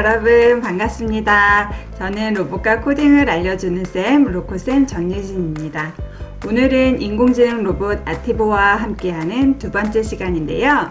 여러분 반갑습니다. 저는 로봇과 코딩을 알려주는 쌤 로코쌤 전예진입니다. 오늘은 인공지능 로봇 아티보와 함께하는 두 번째 시간인데요.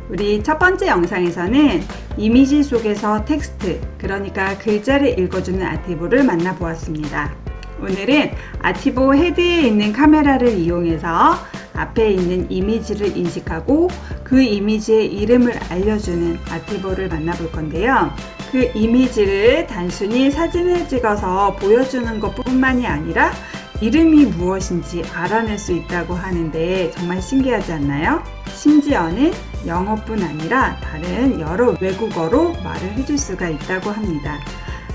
우리 첫 번째 영상에서는 이미지 속에서 텍스트, 그러니까 글자를 읽어주는 아티보를 만나보았습니다. 오늘은 아티보 헤드에 있는 카메라를 이용해서 앞에 있는 이미지를 인식하고 그 이미지의 이름을 알려주는 아티보를 만나볼 건데요. 그 이미지를 단순히 사진을 찍어서 보여주는 것 뿐만이 아니라 이름이 무엇인지 알아낼 수 있다고 하는데 정말 신기하지 않나요? 심지어는 영어뿐 아니라 다른 여러 외국어로 말을 해줄 수가 있다고 합니다.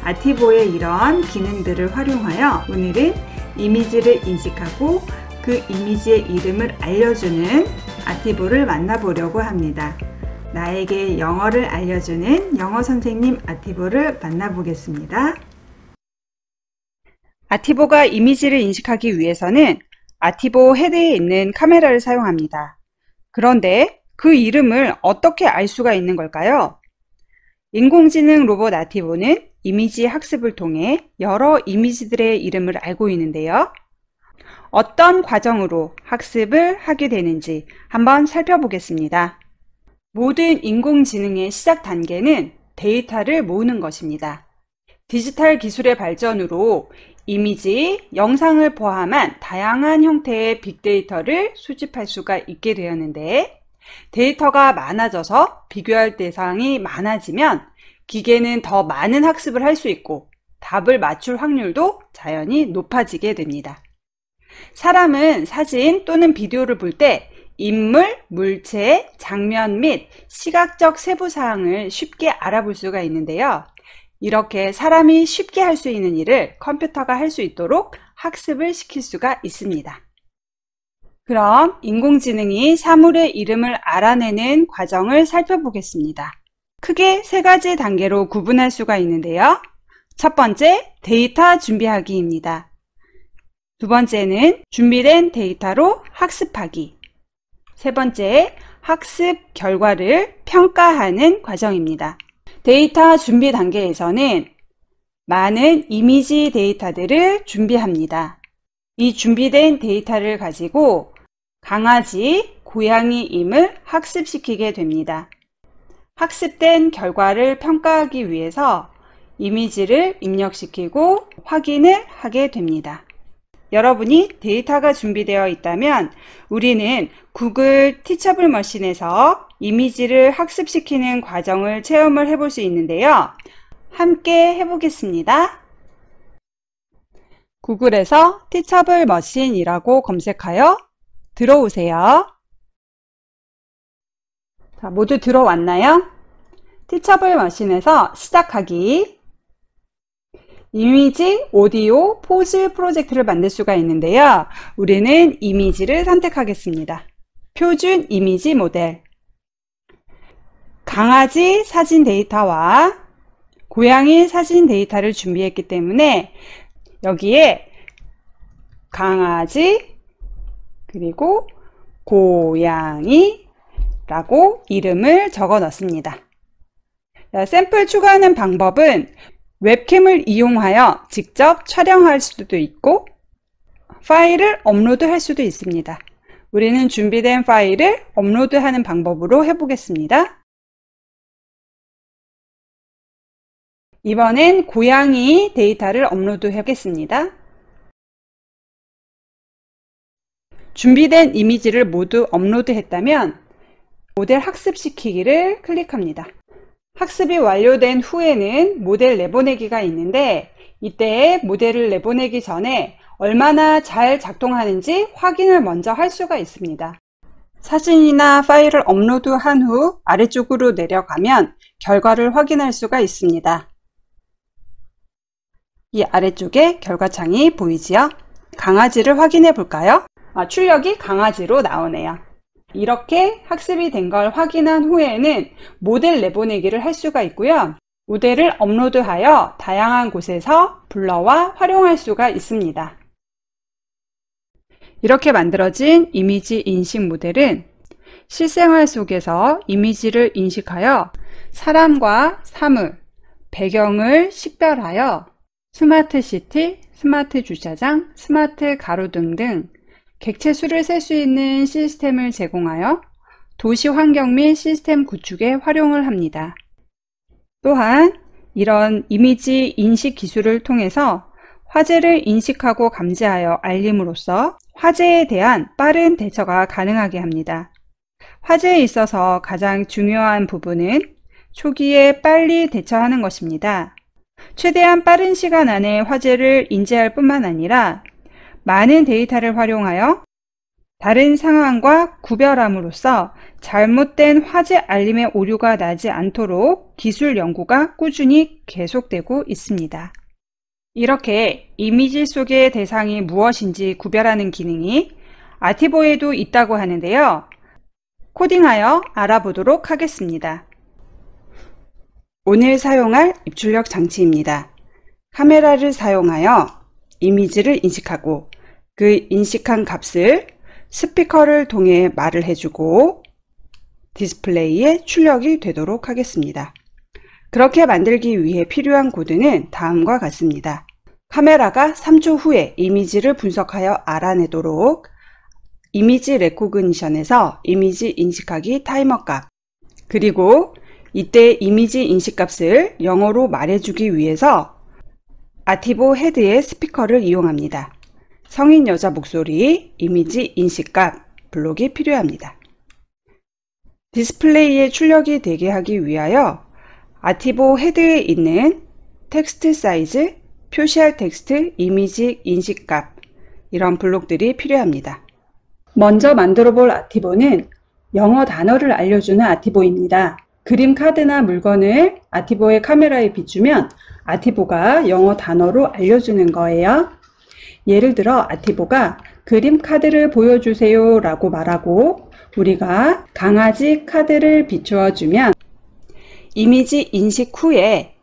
아티보의 이런 기능들을 활용하여 오늘은 이미지를 인식하고 그 이미지의 이름을 알려주는 아티보를 만나보려고 합니다. 나에게 영어를 알려주는 영어 선생님 아티보를 만나보겠습니다. 아티보가 이미지를 인식하기 위해서는 아티보 헤드에 있는 카메라를 사용합니다. 그런데 그 이름을 어떻게 알 수가 있는 걸까요? 인공지능 로봇 아티보는 이미지 학습을 통해 여러 이미지들의 이름을 알고 있는데요. 어떤 과정으로 학습을 하게 되는지 한번 살펴보겠습니다. 모든 인공지능의 시작 단계는 데이터를 모으는 것입니다. 디지털 기술의 발전으로 이미지, 영상을 포함한 다양한 형태의 빅데이터를 수집할 수가 있게 되었는데, 데이터가 많아져서 비교할 대상이 많아지면 기계는 더 많은 학습을 할 수 있고 답을 맞출 확률도 자연히 높아지게 됩니다. 사람은 사진 또는 비디오를 볼 때 인물, 물체, 장면 및 시각적 세부 사항을 쉽게 알아볼 수가 있는데요. 이렇게 사람이 쉽게 할 수 있는 일을 컴퓨터가 할 수 있도록 학습을 시킬 수가 있습니다. 그럼 인공지능이 사물의 이름을 알아내는 과정을 살펴보겠습니다. 크게 세 가지 단계로 구분할 수가 있는데요. 첫 번째, 데이터 준비하기입니다. 두 번째는 준비된 데이터로 학습하기. 세 번째, 학습 결과를 평가하는 과정입니다. 데이터 준비 단계에서는 많은 이미지 데이터들을 준비합니다. 이 준비된 데이터를 가지고 강아지, 고양이임을 학습시키게 됩니다. 학습된 결과를 평가하기 위해서 이미지를 입력시키고 확인을 하게 됩니다. 여러분이 데이터가 준비되어 있다면 우리는 구글 티처블 머신에서 이미지를 학습시키는 과정을 체험을 해볼 수 있는데요. 함께 해보겠습니다. 구글에서 티처블 머신이라고 검색하여 들어오세요. 자, 모두 들어왔나요? 티처블 머신에서 시작하기. 이미지, 오디오, 포즈 프로젝트를 만들 수가 있는데요. 우리는 이미지를 선택하겠습니다. 표준 이미지 모델. 강아지 사진 데이터와 고양이 사진 데이터를 준비했기 때문에 여기에 강아지 그리고 고양이라고 이름을 적어 넣습니다. 샘플 추가하는 방법은 웹캠을 이용하여 직접 촬영할 수도 있고 파일을 업로드할 수도 있습니다. 우리는 준비된 파일을 업로드하는 방법으로 해보겠습니다. 이번엔 고양이 데이터를 업로드 하겠습니다. 준비된 이미지를 모두 업로드했다면 모델 학습시키기를 클릭합니다. 학습이 완료된 후에는 모델 내보내기가 있는데 이때 모델을 내보내기 전에 얼마나 잘 작동하는지 확인을 먼저 할 수가 있습니다. 사진이나 파일을 업로드한 후 아래쪽으로 내려가면 결과를 확인할 수가 있습니다. 이 아래쪽에 결과창이 보이지요? 강아지를 확인해 볼까요? 출력이 강아지로 나오네요. 이렇게 학습이 된 걸 확인한 후에는 모델 내보내기를 할 수가 있고요. 모델을 업로드하여 다양한 곳에서 불러와 활용할 수가 있습니다. 이렇게 만들어진 이미지 인식 모델은 실생활 속에서 이미지를 인식하여 사람과 사물, 배경을 식별하여 스마트 시티, 스마트 주차장, 스마트 가로등 등 객체 수를 셀 수 있는 시스템을 제공하여 도시 환경 및 시스템 구축에 활용을 합니다. 또한 이런 이미지 인식 기술을 통해서 화재를 인식하고 감지하여 알림으로써 화재에 대한 빠른 대처가 가능하게 합니다. 화재에 있어서 가장 중요한 부분은 초기에 빨리 대처하는 것입니다. 최대한 빠른 시간 안에 화재를 인지할 뿐만 아니라 많은 데이터를 활용하여 다른 상황과 구별함으로써 잘못된 화재 알림의 오류가 나지 않도록 기술 연구가 꾸준히 계속되고 있습니다. 이렇게 이미지 속의 대상이 무엇인지 구별하는 기능이 아티보에도 있다고 하는데요. 코딩하여 알아보도록 하겠습니다. 오늘 사용할 입출력 장치입니다. 카메라를 사용하여 이미지를 인식하고 그 인식한 값을 스피커를 통해 말을 해주고 디스플레이에 출력이 되도록 하겠습니다. 그렇게 만들기 위해 필요한 코드는 다음과 같습니다. 카메라가 3초 후에 이미지를 분석하여 알아내도록 이미지 레코그니션에서 이미지 인식하기 타이머 값, 그리고 이때 이미지 인식 값을 영어로 말해주기 위해서 아티보 헤드의 스피커를 이용합니다. 성인 여자 목소리, 이미지 인식값, 블록이 필요합니다. 디스플레이에 출력이 되게 하기 위하여 아티보 헤드에 있는 텍스트 사이즈, 표시할 텍스트, 이미지 인식값, 이런 블록들이 필요합니다. 먼저 만들어 볼 아티보는 영어 단어를 알려주는 아티보입니다. 그림 카드나 물건을 아티보의 카메라에 비추면 아티보가 영어 단어로 알려주는 거예요. 예를 들어 아티보가 그림 카드를 보여주세요 라고 말하고 우리가 강아지 카드를 비추어 주면 이미지 인식 후에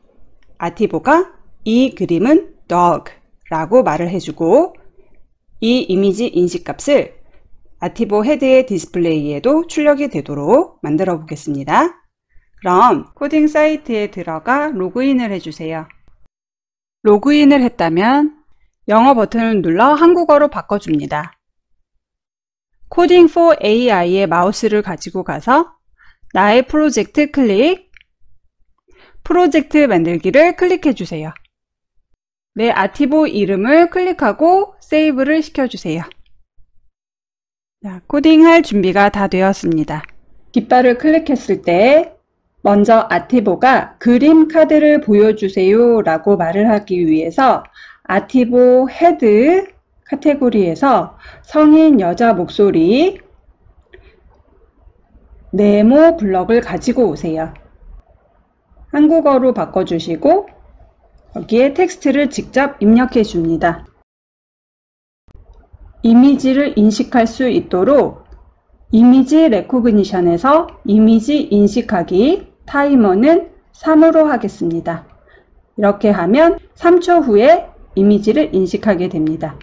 아티보가 이 그림은 dog 라고 말을 해주고 이 이미지 인식 값을 아티보 헤드의 디스플레이에도 출력이 되도록 만들어 보겠습니다. 그럼 코딩 사이트에 들어가 로그인을 해주세요. 로그인을 했다면 영어 버튼을 눌러 한국어로 바꿔줍니다. Coding for AI의 마우스를 가지고 가서 나의 프로젝트 클릭, 프로젝트 만들기를 클릭해 주세요. 내 아티보 이름을 클릭하고 세이브를 시켜주세요. 자, 코딩할 준비가 다 되었습니다. 깃발을 클릭했을 때 먼저 아티보가 그림 카드를 보여주세요 라고 말을 하기 위해서 아티보 헤드 카테고리에서 성인 여자 목소리 네모 블럭을 가지고 오세요. 한국어로 바꿔주시고 여기에 텍스트를 직접 입력해 줍니다. 이미지를 인식할 수 있도록 이미지 레코그니션에서 이미지 인식하기 타이머는 3으로 하겠습니다. 이렇게 하면 3초 후에 이미지를 인식하게 됩니다.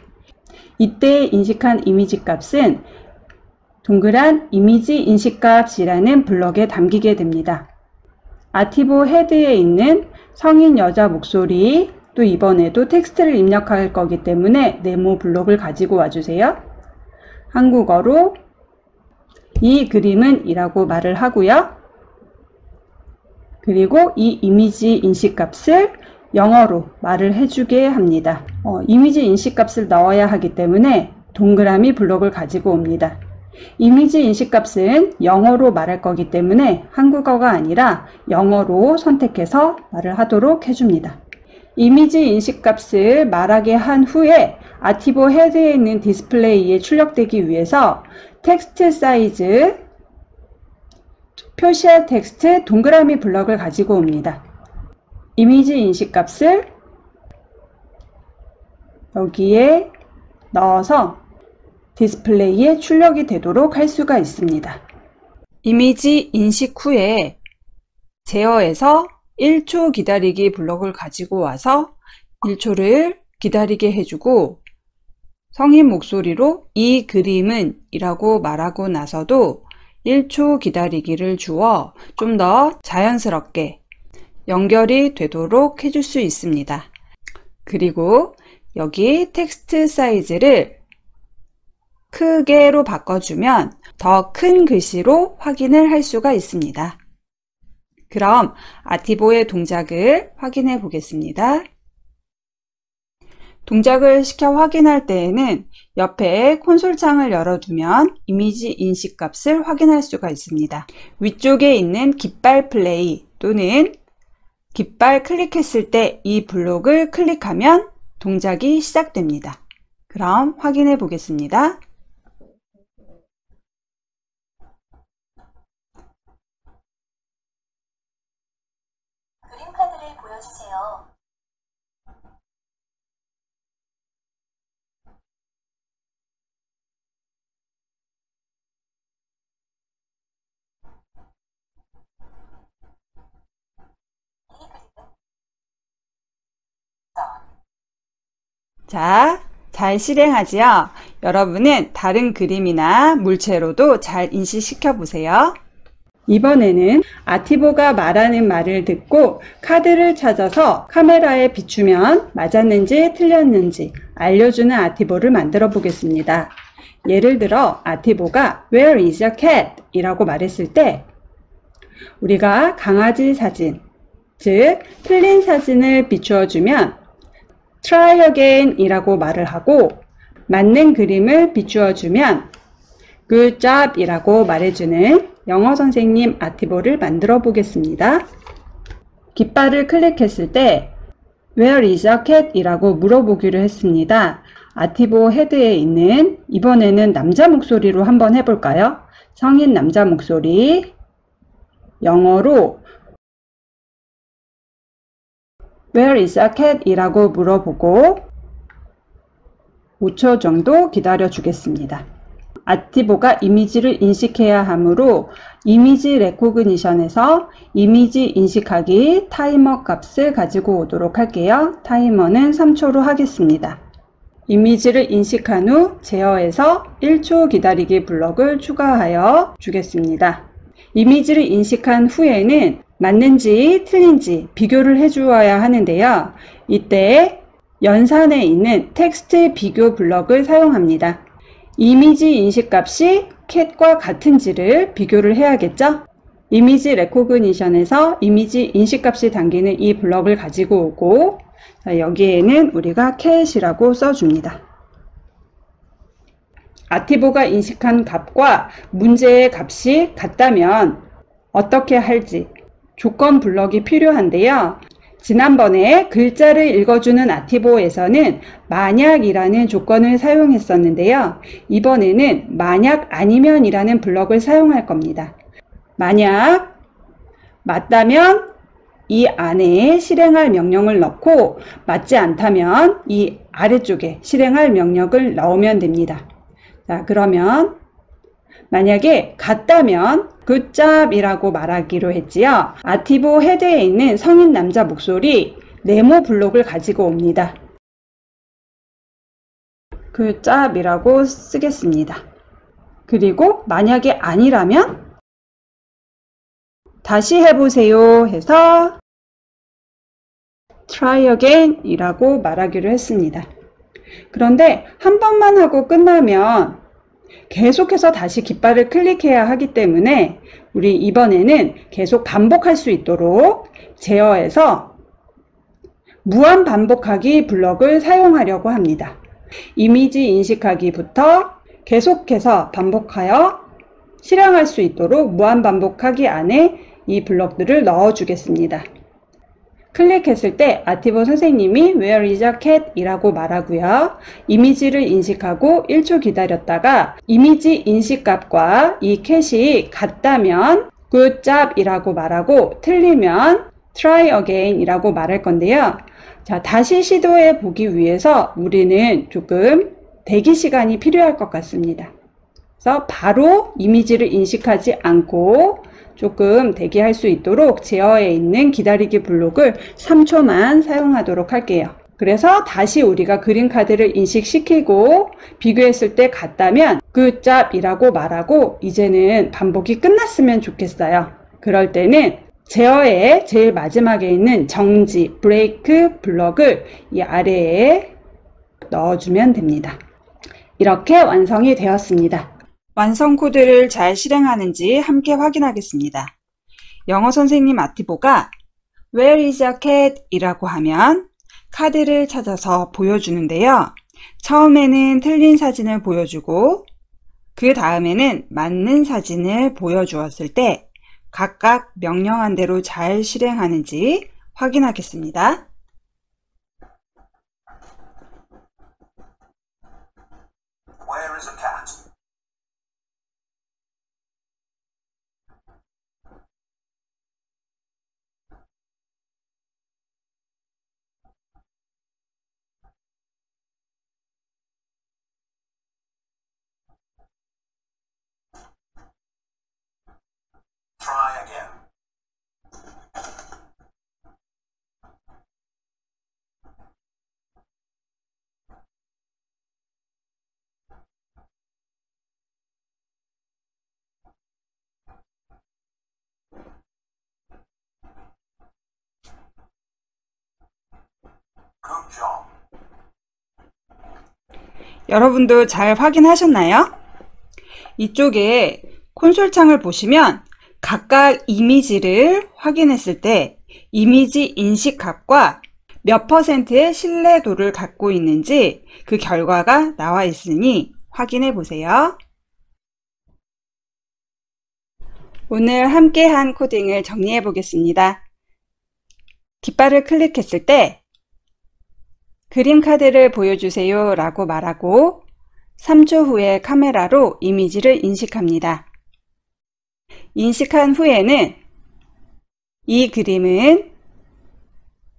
이때 인식한 이미지 값은 동그란 이미지 인식 값이라는 블럭에 담기게 됩니다. 아티보 헤드에 있는 성인 여자 목소리, 또 이번에도 텍스트를 입력할 거기 때문에 네모 블록을 가지고 와주세요. 한국어로 이 그림은 이라고 말을 하고요. 그리고 이 이미지 인식 값을 영어로 말을 해주게 합니다. 이미지 인식 값을 넣어야 하기 때문에 동그라미 블록을 가지고 옵니다. 이미지 인식 값은 영어로 말할 거기 때문에 한국어가 아니라 영어로 선택해서 말을 하도록 해줍니다. 이미지 인식 값을 말하게 한 후에 아티보 헤드에 있는 디스플레이에 출력되기 위해서 텍스트 사이즈, 표시할 텍스트 동그라미 블럭을 가지고 옵니다. 이미지 인식 값을 여기에 넣어서 디스플레이에 출력이 되도록 할 수가 있습니다. 이미지 인식 후에 제어에서 1초 기다리기 블럭을 가지고 와서 1초를 기다리게 해주고 성인 목소리로 이 그림은 이라고 말하고 나서도 1초 기다리기를 주어 좀 더 자연스럽게 연결이 되도록 해줄 수 있습니다. 그리고 여기 텍스트 사이즈를 크게로 바꿔주면 더 큰 글씨로 확인을 할 수가 있습니다. 그럼 아티보의 동작을 확인해 보겠습니다. 동작을 시켜 확인할 때에는 옆에 콘솔 창을 열어두면 이미지 인식 값을 확인할 수가 있습니다. 위쪽에 있는 깃발 플레이 또는 깃발 클릭했을 때 이 블록을 클릭하면 동작이 시작됩니다. 그럼 확인해 보겠습니다. 그림 카드를 보여주세요. 자, 잘 실행하지요? 여러분은 다른 그림이나 물체로도 잘 인식시켜 보세요. 이번에는 아티보가 말하는 말을 듣고 카드를 찾아서 카메라에 비추면 맞았는지 틀렸는지 알려주는 아티보를 만들어 보겠습니다. 예를 들어 아티보가 Where is your cat? 이라고 말했을 때 우리가 강아지 사진, 즉 틀린 사진을 비추어 주면 Try again 이라고 말을 하고 맞는 그림을 비추어 주면 Good job 이라고 말해주는 영어 선생님 아티보를 만들어 보겠습니다. 깃발을 클릭했을 때 Where is your cat? 이라고 물어보기로 했습니다. 아티보 헤드에 있는 이번에는 남자 목소리로 한번 해볼까요? 성인 남자 목소리 영어로 Where is your cat? 이라고 물어보고 5초 정도 기다려 주겠습니다. 아티보가 이미지를 인식해야 하므로 이미지 레코그니션에서 이미지 인식하기 타이머 값을 가지고 오도록 할게요. 타이머는 3초로 하겠습니다. 이미지를 인식한 후 제어해서 1초 기다리기 블럭을 추가하여 주겠습니다. 이미지를 인식한 후에는 맞는지 틀린지 비교를 해 주어야 하는데요. 이때 연산에 있는 텍스트 비교 블럭을 사용합니다. 이미지 인식 값이 cat과 같은지를 비교를 해야겠죠? 이미지 레코그니션에서 이미지 인식 값이 담기는 이 블럭을 가지고 오고 여기에는 우리가 cat이라고 써줍니다. 아티보가 인식한 값과 문제의 값이 같다면 어떻게 할지 조건 블럭이 필요한데요. 지난번에 글자를 읽어주는 아티보에서는 만약이라는 조건을 사용했었는데요. 이번에는 만약 아니면 이라는 블럭을 사용할 겁니다. 만약 맞다면 이 안에 실행할 명령을 넣고 맞지 않다면 이 아래쪽에 실행할 명령을 넣으면 됩니다. 자, 그러면 만약에 같다면 Good job 이라고 말하기로 했지요. 아티보 헤드에 있는 성인 남자 목소리 네모 블록을 가지고 옵니다. Good job 이라고 쓰겠습니다. 그리고 만약에 아니라면 다시 해보세요 해서 Try again 이라고 말하기로 했습니다. 그런데 한 번만 하고 끝나면 계속해서 다시 깃발을 클릭해야 하기 때문에 우리 이번에는 계속 반복할 수 있도록 제어해서 무한 반복하기 블럭을 사용하려고 합니다. 이미지 인식하기부터 계속해서 반복하여 실행할 수 있도록 무한 반복하기 안에 이 블럭들을 넣어 주겠습니다. 클릭했을 때 아티보 선생님이 Where is your cat? 이라고 말하고요. 이미지를 인식하고 1초 기다렸다가 이미지 인식값과 이 cat이 같다면 Good job 이라고 말하고 틀리면 Try again 이라고 말할 건데요. 자, 다시 시도해 보기 위해서 우리는 조금 대기 시간이 필요할 것 같습니다. 그래서 바로 이미지를 인식하지 않고 조금 대기할 수 있도록 제어에 있는 기다리기 블록을 3초만 사용하도록 할게요. 그래서 다시 우리가 그림 카드를 인식시키고 비교했을 때 같다면 Good job 이라고 말하고 이제는 반복이 끝났으면 좋겠어요. 그럴 때는 제어의 제일 마지막에 있는 정지, 브레이크, 블럭을 이 아래에 넣어주면 됩니다. 이렇게 완성이 되었습니다. 완성 코드를 잘 실행하는지 함께 확인하겠습니다. 영어 선생님 아티보가 Where is a cat? 이라고 하면 카드를 찾아서 보여주는데요. 처음에는 틀린 사진을 보여주고 그 다음에는 맞는 사진을 보여주었을 때 각각 명령한 대로 잘 실행하는지 확인하겠습니다. Where is a cat? Try again. Good job. 여러분도 잘 확인하셨나요? 이쪽에 콘솔 창을 보시면 각각 이미지를 확인했을 때 이미지 인식값과 몇 %의 신뢰도를 갖고 있는지 그 결과가 나와 있으니 확인해 보세요. 오늘 함께한 코딩을 정리해 보겠습니다. 깃발을 클릭했을 때 그림 카드를 보여주세요 라고 말하고 3초 후에 카메라로 이미지를 인식합니다. 인식한 후에는 이 그림은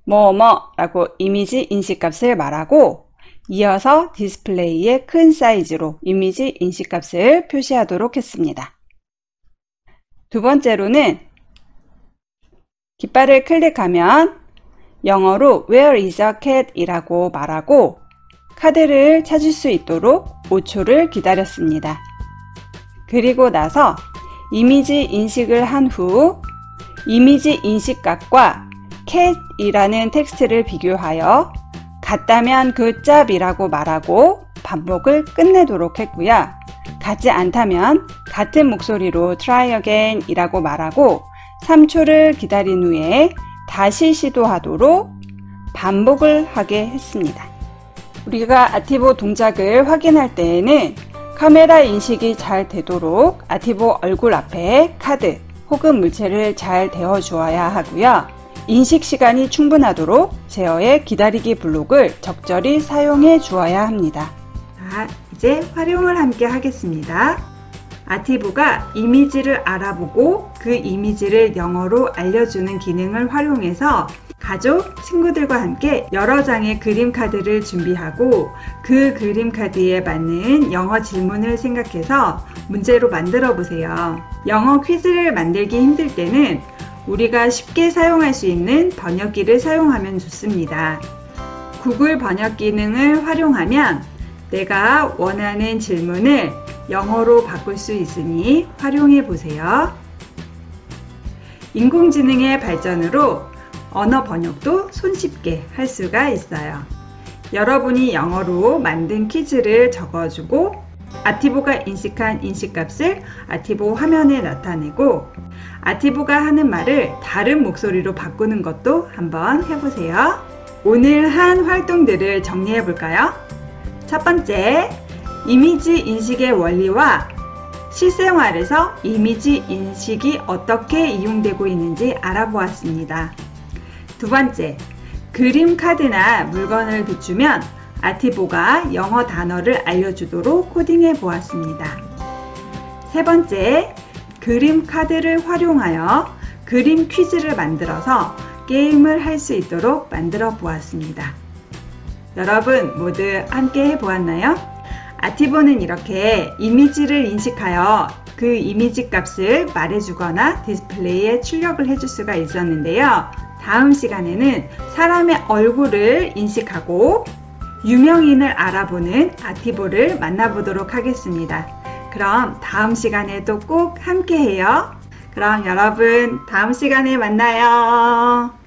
뭐뭐 라고 이미지 인식값을 말하고 이어서 디스플레이의 큰 사이즈로 이미지 인식값을 표시하도록 했습니다. 두 번째로는 깃발을 클릭하면 영어로 Where is a cat? 이라고 말하고 카드를 찾을 수 있도록 5초를 기다렸습니다. 그리고 나서 이미지 인식을 한 후 이미지 인식값과 cat이라는 텍스트를 비교하여 같다면 good job이라고 말하고 반복을 끝내도록 했고요. 같지 않다면 같은 목소리로 try again 이라고 말하고 3초를 기다린 후에 다시 시도하도록 반복을 하게 했습니다. 우리가 아티보 동작을 확인할 때에는 카메라 인식이 잘 되도록 아티보 얼굴 앞에 카드 혹은 물체를 잘 대어 주어야 하고요. 인식 시간이 충분하도록 제어의 기다리기 블록을 적절히 사용해 주어야 합니다. 자, 이제 활용을 함께 하겠습니다. 아티보가 이미지를 알아보고 그 이미지를 영어로 알려주는 기능을 활용해서 가족, 친구들과 함께 여러 장의 그림 카드를 준비하고 그 그림 카드에 맞는 영어 질문을 생각해서 문제로 만들어 보세요. 영어 퀴즈를 만들기 힘들 때는 우리가 쉽게 사용할 수 있는 번역기를 사용하면 좋습니다. 구글 번역 기능을 활용하면 내가 원하는 질문을 영어로 바꿀 수 있으니 활용해 보세요. 인공지능의 발전으로 언어 번역도 손쉽게 할 수가 있어요. 여러분이 영어로 만든 퀴즈를 적어주고 아티보가 인식한 인식값을 아티보 화면에 나타내고 아티보가 하는 말을 다른 목소리로 바꾸는 것도 한번 해보세요. 오늘 한 활동들을 정리해 볼까요? 첫 번째, 이미지 인식의 원리와 실생활에서 이미지 인식이 어떻게 이용되고 있는지 알아보았습니다. 두 번째, 그림 카드나 물건을 비추면 아티보가 영어 단어를 알려주도록 코딩해 보았습니다. 세 번째, 그림 카드를 활용하여 그림 퀴즈를 만들어서 게임을 할 수 있도록 만들어 보았습니다. 여러분 모두 함께 해보았나요? 아티보는 이렇게 이미지를 인식하여 그 이미지 값을 말해주거나 디스플레이에 출력을 해줄 수가 있었는데요. 다음 시간에는 사람의 얼굴을 인식하고 유명인을 알아보는 아티보를 만나보도록 하겠습니다. 그럼 다음 시간에도 꼭 함께 해요. 그럼 여러분 다음 시간에 만나요.